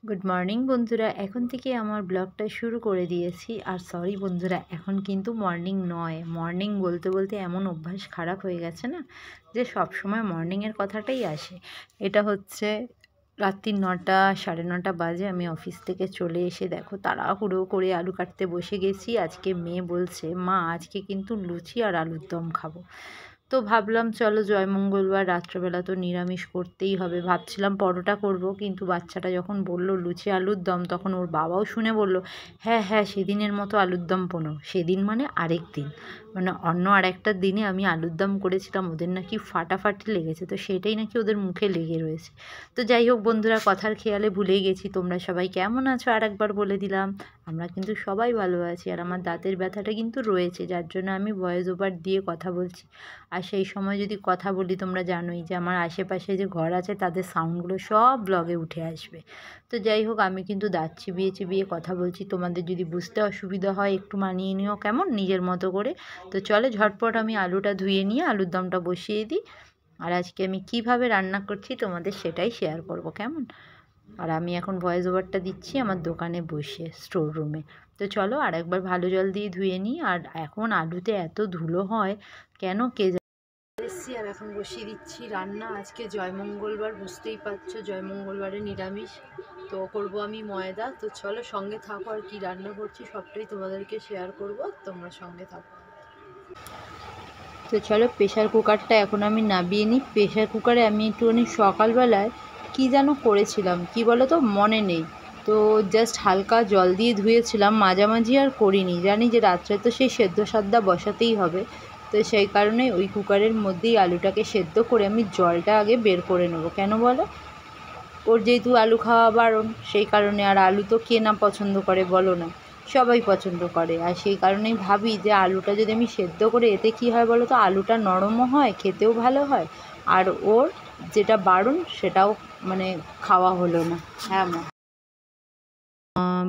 Good morning বন্ধুরা, এখন থেকে আমার ব্লগটা শুরু করে দিয়েছি। আর সরি বন্ধুরা, এখন কিন্তু মর্নিং নয়। মর্নিং বলতে বলতে এমন অভ্যাস খারাপ হয়ে গেছে না, যে সব সময় মর্নিংয়ের কথাটাই আসে। এটা হচ্ছে রাত্রি 9টা 9:30 বাজে। আমি অফিস থেকে চলে এসে দেখো তাড়াহুড়ো করে আলু কাটতে বসে গেছি। আজকে মেয়ে বলছে, মা আজকে কিন্তু লুচি আর আলুর দম খাবো। তো ভাবলাম চলো, জয় মঙ্গলবার, রাত্রেবেলা তো নিরামিষ করতেই হবে। ভাবছিলাম পরোটা করব, কিন্তু বাচ্চাটা যখন বলল লুচি আলুর দম, তখন ওর বাবাও শুনে বলল, হ্যাঁ হ্যাঁ সেদিনের মতো আলুর দম পোনো। সেদিন মানে আরেক দিন, মানে অন্য আরেকটা দিনে আমি আলুর দম করেছিলাম, ওদের নাকি ফাটাফাটি লেগেছে। তো সেটাই নাকি ওদের মুখে লেগে রয়েছে। তো যাই হোক বন্ধুরা, কথার খেয়ালে ভুলেই গেছি, তোমরা সবাই কেমন আছো আর একবার বলে দিলাম। আমরা কিন্তু সবাই ভালো আছি। আর আমার দাঁতের ব্যথাটা কিন্তু রয়েছে, যার জন্য আমি ভয়েস ওভার দিয়ে কথা বলছি। আর সেই সময় যদি কথা বলি, তোমরা জানোই যে আমার আশেপাশে যে ঘর আছে তাদের সাউন্ডগুলো সব ব্লগে উঠে আসবে। তো যাই হোক, আমি কিন্তু দাঁত চিবিয়ে চিবিয়ে কথা বলছি। তোমাদের যদি বুঝতে অসুবিধা হয় একটু মানিয়ে নিও, কেমন, নিজের মতো করে। তো চলো ঝটপট আমি আলুটা ধুয়ে নিয়ে আলুর দমটা বসিয়ে দিই। আর আজকে আমি কিভাবে রান্না করছি তোমাদের সেটাই শেয়ার করব, কেমন। আর আমি এখন ভয়েস ওভারটা দিচ্ছি আমার দোকানে বসে, স্টোর রুমে। তো চলো আর একবার ভালো জল দিয়ে ধুয়ে নিই। আর এখন আলুতে এত ধুলো হয় কেন কে এসছি। আর এখন বসিয়ে দিচ্ছি রান্না। আজকে জয়মঙ্গলবার, বুঝতেই পারছো, জয়মঙ্গলবারে নিরামিষ। তো করব আমি ময়দা। তো চলো সঙ্গে থাকো, আর কি রান্না করছি সবটাই তোমাদেরকে শেয়ার করব, তোমরা সঙ্গে থাকো। তো চলো প্রেশার কুকারটা এখন আমি নামিয়ে নিই। প্রেশার কুকারে আমি একটুখানি সকালবেলায় কী যেন করেছিলাম, কি বলো তো, মনে নেই। তো জাস্ট হালকা জল দিয়ে ধুয়েছিলাম, মাঝামাঝি আর করিনি। জানি যে রাত্রে তো সেই সেদ্ধ সাদ্দা বসাতেই হবে। তো সেই কারণে ওই কুকারের মধ্যেই আলুটাকে সেদ্ধ করে আমি জলটা আগে বের করে নেবো। কেন বলো, ওর যেহেতু আলু খাওয়া বারণ, সেই কারণে। আর আলু তো কে না পছন্দ করে বলো না, সবাই পছন্দ করে। আর সেই কারণেই ভাবি যে আলুটা যদি আমি সেদ্ধ করে, এতে কী হয় বলো তো, আলুটা নরমও হয়, খেতেও ভালো হয়। আর ওর যেটা বারণ সেটাও মানে খাওয়া হলো না। হ্যাঁ মা।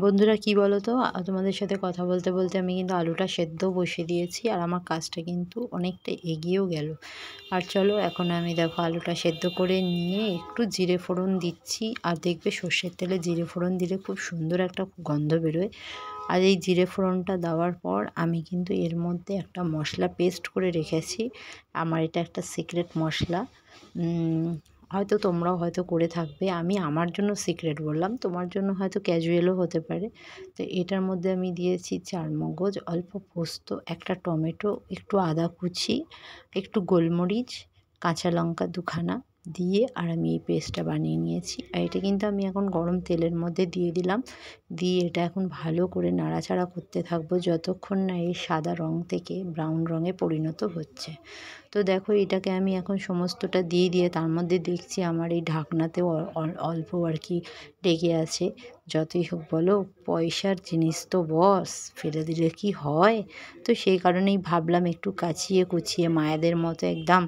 বন্ধুরা কি বলো তো, তোমাদের সাথে কথা বলতে বলতে আমি কিন্তু আলুটা সেদ্ধ বসিয়ে দিয়েছি, আর আমার কাজটা কিন্তু অনেকটা এগিয়েও গেল। আর চলো এখন আমি দেখো আলুটা সেদ্ধ করে নিয়ে একটু জিরে ফোড়ন দিচ্ছি। আর দেখবে সর্ষের তেলে জিরে ফোড়ন দিলে খুব সুন্দর একটা গন্ধ বেরোয়। আর এই জিরে ফোড়নটা দেওয়ার পর আমি কিন্তু এর মধ্যে একটা মশলা পেস্ট করে রেখেছি। আমার এটা একটা সিক্রেট মশলা। হয়তো তোমরাও হয়তো করে থাকবে, আমি আমার জন্য সিক্রেট বললাম, তোমার জন্য হয়তো ক্যাজুয়ালও হতে পারে। তো এটার মধ্যে আমি দিয়েছি চারমগজ, অল্প পোস্ত, একটা টমেটো, একটু আদা কুচি, একটু গোলমরিচ, কাঁচা লঙ্কা দুখানা দিয়ে, আর আমি এই পেস্টটা বানিয়ে নিয়েছি। আর এটা কিন্তু আমি এখন গরম তেলের মধ্যে দিয়ে দিলাম। দিয়ে এটা এখন ভালো করে নাড়াচাড়া করতে থাকবো যতক্ষণ না এই সাদা রং থেকে ব্রাউন রঙে পরিণত হচ্ছে। তো দেখো এটাকে আমি এখন সমস্তটা দিয়ে তার মধ্যে দেখছি আমার এই ঢাকনাতেও অল্প আর কি লেগে আছে। যতই হোক বলো, পয়সার জিনিস তো বস, ফেলে দিলে কি হয়। তো সেই কারণেই ভাবলাম একটু কাচিয়ে কুচিয়ে মায়েদের মতো একদম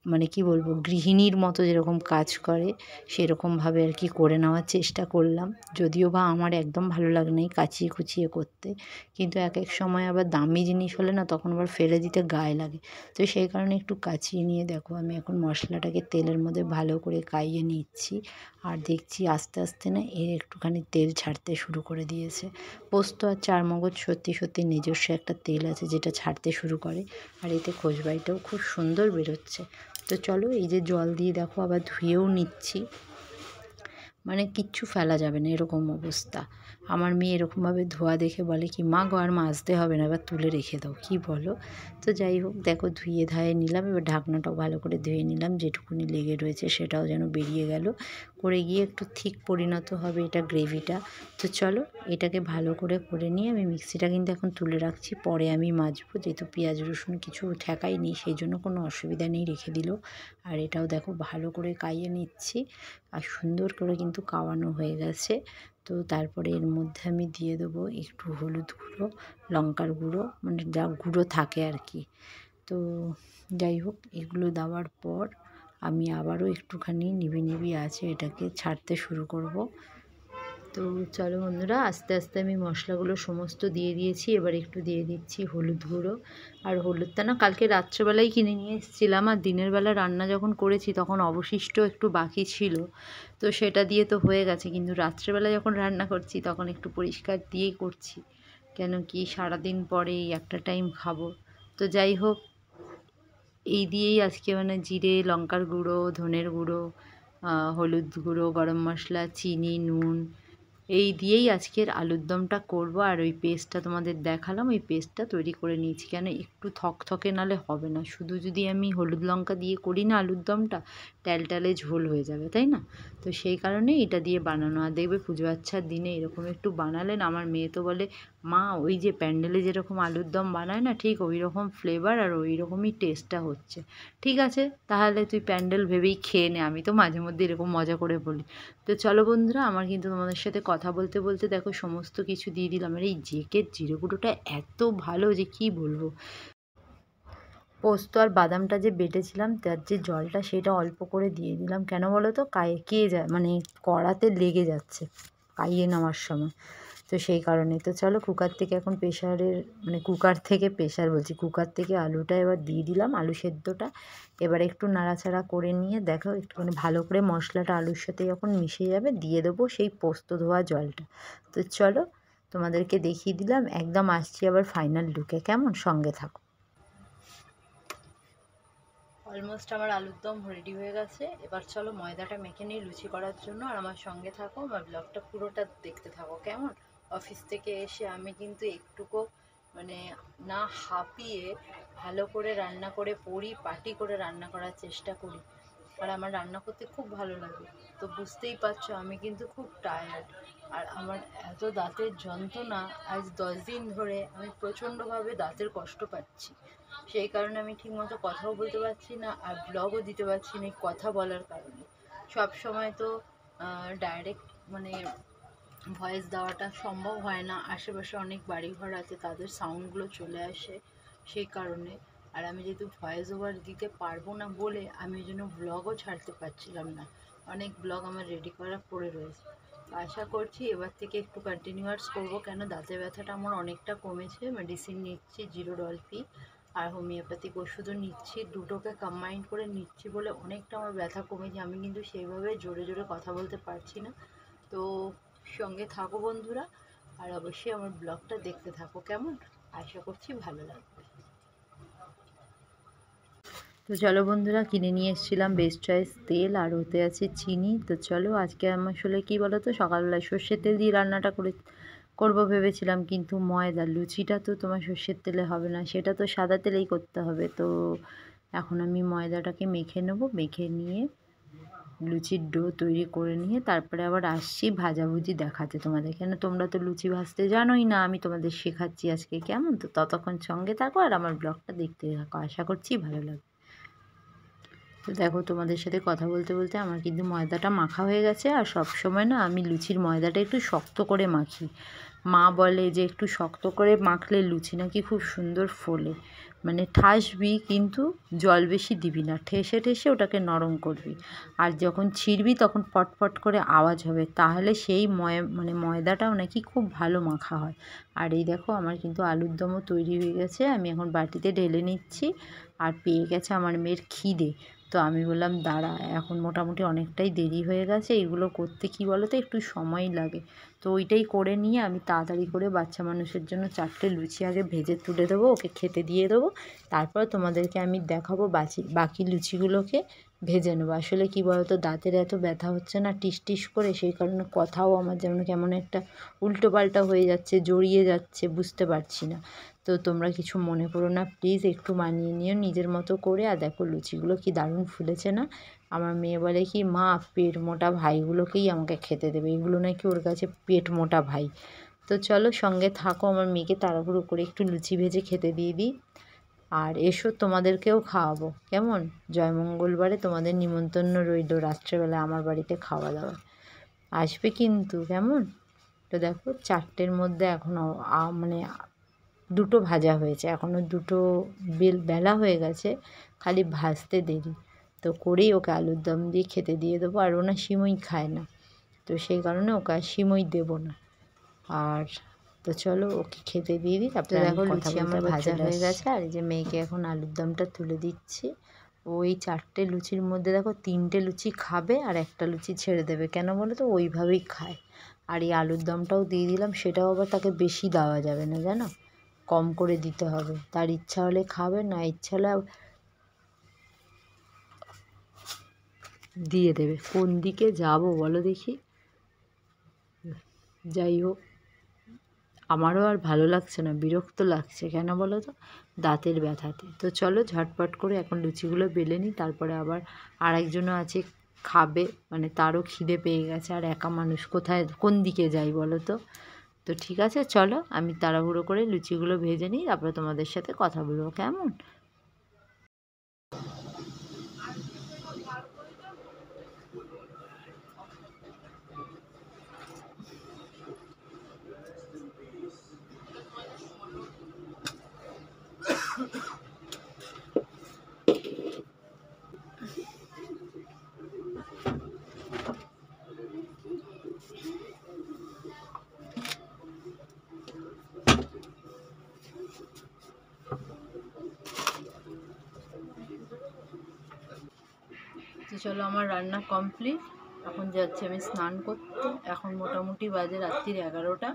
মানে কি বলবো, গৃহিণীর মতো যেরকম কাজ করে সেরকমভাবে আর কি করে নেওয়ার চেষ্টা করলাম। যদিও বা আমার একদম ভালো লাগে না এই কাচিয়ে কুচিয়ে করতে, কিন্তু এক এক সময় আবার দামি জিনিস হলে না, তখন আবার ফেলে দিতে গায়ে লাগে। তো সেই কারণে একটু কাচিয়ে নিয়ে দেখো আমি এখন মশলাটাকে তেলের মধ্যে ভালো করে কাইয়ে নিচ্ছি। আর দেখছি আস্তে আস্তে না এর একটুখানি তেল ছাড়তে শুরু করে দিয়েছে। পোস্ত আর চারমগজ সত্যি সত্যি নিজস্ব একটা তেল আছে যেটা ছাড়তে শুরু করে। আর এতে খোশবাড়িটাও খুব সুন্দর বেরোচ্ছে। তো চলো এই যে জল দিয়ে দেখো আবার ধুয়েও নিচ্ছি, মানে কিচ্ছু ফেলা যাবে না এরকম অবস্থা। আমার মেয়ে এরকমভাবে ধোয়া দেখে বলে কি, মা গো আর মাজতে হবে না, এবার তুলে রেখে দাও, কি বলো। তো যাই হোক দেখো ধুয়ে ধায়ে নিলাম, এবার ঢাকনাটাও ভালো করে ধুয়ে নিলাম, যেটুকুনি লেগে রয়েছে সেটাও যেন বেরিয়ে গেল। করে গিয়ে একটু ঠিক পরিণত হবে এটা গ্রেভিটা। তো চলো এটাকে ভালো করে নিয়ে আমি মিক্সিটা কিন্তু এখন তুলে রাখছি, পরে আমি মাজবো, যেহেতু পেঁয়াজ রসুন কিছু ঠেকাই নেই, সেই জন্য কোনো অসুবিধা নেই, রেখে দিল। আর এটাও দেখো ভালো করে কাইয়ে নিচ্ছি। আর সুন্দর করে কিন্তু কাওয়ানো হয়ে গেছে। তো তারপরে এর মধ্যে আমি দিয়ে দেবো একটু হলুদ গুঁড়ো, লঙ্কার গুঁড়ো, মানে যা গুঁড়ো থাকে আর কি। তো যাই হোক এগুলো দেওয়ার পর আমি আবারও একটুখানি নিবি আছে এটাকে ছাড়তে শুরু করব। তো চলো বন্ধুরা, আস্তে আস্তে আমি মশলাগুলো সমস্ত দিয়ে দিয়েছি। এবার একটু দিয়ে দিচ্ছি হলুদ গুঁড়ো। আর হলুদটা না কালকে রাত্রেবেলায় কিনে নিয়ে এসেছিলাম, আর দিনের বেলা রান্না যখন করেছি তখন অবশিষ্ট একটু বাকি ছিল, তো সেটা দিয়ে তো হয়ে গেছে। কিন্তু রাত্রেবেলা যখন রান্না করছি তখন একটু পরিষ্কার দিয়েই করছি, কেন কি সারাদিন পরে এই একটা টাইম খাবো। তো যাই হোক, এই দিয়েই আজকে মানে জিরে, লঙ্কার গুঁড়ো, ধনের গুঁড়ো, হলুদ গুঁড়ো, গরম মশলা, চিনি, নুন, এই দিয়েই আজকের আলুর দমটা করবো। আর ওই পেস্টটা তোমাদের দেখালাম, ওই পেস্টটা তৈরি করে নিয়েছি, কেন একটু থকথকে নালে হবে না। শুধু যদি আমি হলুদ লঙ্কা দিয়ে করি না আলুর দমটা, ট্যালট্যালে ঝোল হয়ে যাবে, তাই না? তো সেই কারণেই এটা দিয়ে বানানো। আর দেখবে পুজো আচ্ছার দিনে এরকম একটু বানালেন, আমার মেয়ে তো বলে, মা ওই যে প্যান্ডেলে যেরকম আলুর দম বানায় না, ঠিক ওই রকম ফ্লেভার আর ওই রকমই টেস্টটা হচ্ছে। ঠিক আছে, তাহলে তুই প্যান্ডেল ভেবেই খেয়ে নে। আমি তো মাঝে মধ্যে এরকম মজা করে বলি। তো চলো বন্ধুরা, আমার কিন্তু তোমাদের সাথে কথা বলতে বলতে দেখো সমস্ত কিছু দিয়ে দিলাম। আর এই জেকের জিরে গুঁড়োটা এত ভালো যে কি বলবো। পোস্ত আর বাদামটা যে বেটেছিলাম তার যে জলটা, সেটা অল্প করে দিয়ে দিলাম। কেন বলো তো, কাইয়ে যায়, মানে কড়াতে লেগে যাচ্ছে কাইয়ে নেওয়ার সময়, তো সেই কারণে। তো চলো, কুকার থেকে এখন প্রেশারের, মানে কুকার থেকে প্রেশার বলছি, কুকার থেকে আলুটা এবার দিয়ে দিলাম, আলু সেদ্ধটা। এবার একটু নাড়াচাড়া করে নিয়ে দেখো একটুখানি ভালো করে মশলাটা আলুর সাথে যখন মিশে যাবে, দিয়ে দেবো সেই পোস্ত ধোয়া জলটা। তো চলো, তোমাদেরকে দেখিয়ে দিলাম, একদম আসছি আবার ফাইনাল লুকে, কেমন? সঙ্গে থাকো। অলমোস্ট আমার আলুর দম রেডি হয়ে গেছে। এবার চলো ময়দাটা মেখে নিই লুচি করার জন্য, আর আমার সঙ্গে থাকো, আমার ব্লগটা পুরোটা দেখতে থাকো, কেমন? অফিস থেকে এসে আমি কিন্তু একটুকু মানে না হাঁপিয়ে ভালো করে রান্না করে পরিপাটি করে রান্না করার চেষ্টা করি। আর আমার রান্না করতে খুব ভালো লাগে, তো বুঝতেই পারছো আমি কিন্তু খুব টায়ার্ড। আর আমার এত দাঁতের যন্ত্রণা, আজ 10 দিন ধরে আমি প্রচণ্ডভাবে দাঁতের কষ্ট পাচ্ছি। সেই কারণে আমি ঠিকমতো কথাও বলতে পারছি না, আর ব্লগও দিতে পারছি না এই কথা বলার কারণে। সব সময় তো ডাইরেক্ট মানে ভয়েস দেওয়াটা সম্ভব হয় না, আশেপাশে অনেক বাড়িঘর আছে, তাদের সাউন্ডগুলো চলে আসে, সেই কারণে। আর আমি যেহেতু ভয়েস ওভার দিতে পারবো না বলে আমি ওই জন্য ব্লগও ছাড়তে পারছিলাম না। অনেক ব্লগ আমার রেডি করা পড়ে রয়েছে। আশা করছি এবার থেকে একটু কন্টিনিউয়াস করবো, কেন দাঁতের ব্যথাটা আমার অনেকটা কমেছে। মেডিসিন নিচ্ছি, জিরো ডলফি আর হোমিওপ্যাথিক ওষুধও নিচ্ছি, দুটোকে কম্বাইন করে নিচ্ছি বলে অনেকটা আমার ব্যথা কমেছে। আমি কিন্তু সেইভাবে জোরে জোরে কথা বলতে পারছি না। তো সঙ্গে থাকো বন্ধুরা, আর অবশ্যই আমার ব্লগটা দেখতে থাকো, কেমন? আশা করছি ভালো লাগবে। তো চলো বন্ধুরা, কিনে নিয়ে এসেছিলাম বেস্ট চয়েস তেল, আর ওতে আছে চিনি। তো চলো, আজকে আমার আসলে কী বলো তো, সকালবেলায় সর্ষের তেল দিয়ে রান্নাটা করবো ভেবেছিলাম, কিন্তু ময়দা লুচিটা তো তোমার সর্ষের তেলে হবে না, সেটা তো সাদা তেলেই করতে হবে। তো এখন আমি ময়দাটাকে মেখে নেবো, মেখে নিয়ে লুচির ডো তৈরি করে নিয়ে তারপরে আবার আসছি ভাজাভুজি দেখাতে তোমাদের। কেন তোমরা তো লুচি ভাজতে জানোই না, আমি তোমাদের শেখাচ্ছি আজকে, কেমন? তো ততক্ষণ সঙ্গে থাকো আর আমার ব্লগটা দেখতে থাকো, আশা করছি ভালো লাগবে। তো দেখো, তোমাদের সাথে কথা বলতে বলতে আমার কিন্তু ময়দাটা মাখা হয়ে গেছে। আর সব সময় না আমি লুচির ময়দাটা একটু শক্ত করে মাখি। মা বলে যে একটু শক্ত করে মাখলে লুচি নাকি খুব সুন্দর ফোলে, মানে ঠাসবি কিন্তু জল বেশি দিবি না, ঠেসে ঠেসে ওটাকে নরম করবি, আর যখন ছিঁড়বি তখন ফটফট করে আওয়াজ হবে, তাহলে সেই মানে ময়দাটাও নাকি খুব ভালো মাখা হয়। আর এই দেখো, আমার কিন্তু আলুর দমও তৈরি হয়ে গেছে, আমি এখন বাটিতে ঢেলে নিচ্ছি। আর পেয়ে গেছে আমার মেয়ের খিদে, তো আমি বললাম দাঁড়া, এখন মোটামুটি অনেকটাই দেরি হয়ে গেছে, এগুলো করতে কী বলো তো একটু সময় লাগে। তো ওইটাই করে নিয়ে আমি তাড়াতাড়ি করে বাচ্চা মানুষের জন্য 4টে লুচি আগে ভেজে তুলে দেবো, ওকে খেতে দিয়ে দেবো, তারপর তোমাদেরকে আমি দেখাবো বাকি লুচিগুলোকে ভেজে নেবো। আসলে কী বলো তো, দাঁতের এত ব্যথা হচ্ছে না টিস টিস করে, সেই কারণে কথাও আমার যেমন কেমন একটা উল্টোপাল্টা হয়ে যাচ্ছে, জড়িয়ে যাচ্ছে, বুঝতে পারছি না। তো তোমরা কিছু মনে করো না প্লিজ, একটু মানিয়ে নিও নিজের মতো করে। আর দেখো লুচিগুলো কি দারুণ ফুলেছে না। আমার মেয়ে বলে কি, মা পেট মোটা ভাইগুলোকেই আমাকে খেতে দেবে, এগুলো নাকি ওর কাছে পেট মোটা ভাই। তো চলো সঙ্গে থাকো, আমার মেয়েকে তাড়াহুড়ো করে একটু লুচি ভেজে খেতে দিয়ে দিই। আর এসো, তোমাদেরকেও খাওয়াবো, কেমন? জয়মঙ্গলবারে তোমাদের নিমন্ত্রণ রইল রাত্রেবেলা আমার বাড়িতে খাওয়া দাওয়া, আসবে কিন্তু, কেমন? তো দেখো 4টের মধ্যে এখনও মানে 2টো ভাজা হয়েছে, এখনও 2টো বেলা হয়ে গেছে, খালি ভাজতে দেরি। তো করেই ওকে আলুর দম দিয়ে খেতে দিয়ে দেবো। আর ও না সিমুই খায় না, তো সেই কারণে ওকে আর সিমই দেবো না। আর তো চলো ওকে খেতে দিয়ে দিই, তারপরে দেখো লুচি আমার ভাজা হয়ে গেছে। আর এই যে মেয়েকে এখন আলুর দমটা তুলে দিচ্ছি। ওই 4টে লুচির মধ্যে দেখো 3টে লুচি খাবে আর একটা লুচি ছেড়ে দেবে, কেন বলো তো ওইভাবেই খায়। আর এই আলুর দমটাও দিয়ে দিলাম, সেটাও আবার তাকে বেশি দেওয়া যাবে না জানো, কম করে দিতে হবে। তার ইচ্ছা হলে খাবে, না ইচ্ছা হলে দিয়ে দেবে। কোন দিকে যাবো বলো দেখি। যাই হোক, আমারও আর ভালো লাগছে না, বিরক্ত লাগছে, কেন বলো তো, দাঁতের ব্যথাতে। তো চলো ঝটপট করে এখন লুচিগুলো বেলে নিই, তারপরে আবার আরেকজনও আছে খাবে, মানে তারও খিদে পেয়ে গেছে। আর একা মানুষ কোথায় কোন দিকে যাই বলো তো। তো ঠিক আছে চলো, আমি তাড়াহুড়ো করে লুচিগুলো ভেজে নিই, তারপরে তোমাদের সাথে কথা বলবো, কেমন। তো চলো আমার রান্না কমপ্লিট, এখন যাচ্ছি আমি স্নান করতে। এখন মোটামুটি বাজে রাত্রির 11টা।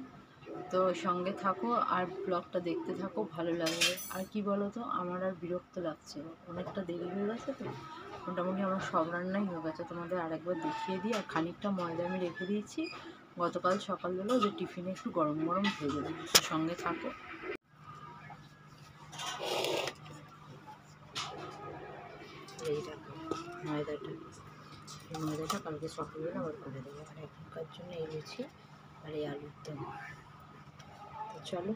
তো সঙ্গে থাকো আর ব্লগটা দেখতে থাকো, ভালো লাগবে। আর কি বলো তো, আমার আর বিরক্ত লাগছে, অনেকটা দেরি হয়ে গেছে তো। মোটামুটি আমার সব রান্নাই হয়ে গেছে, তোমাদের আরেকবার দেখিয়ে দিই। আর খানিকটা ময়দা আমি রেখে দিয়েছি গতকাল সকালবেলা, যে টিফিনে একটু গরম গরম ভেজে দিই। তো সঙ্গে থাকো। এই দেখো ময়দাটা, এই ময়দাটা কালকে সকালবেলা আবার করে দেবো। আর এখনকার জন্য এই লুচি আর এই আলুর দম। তো চলো।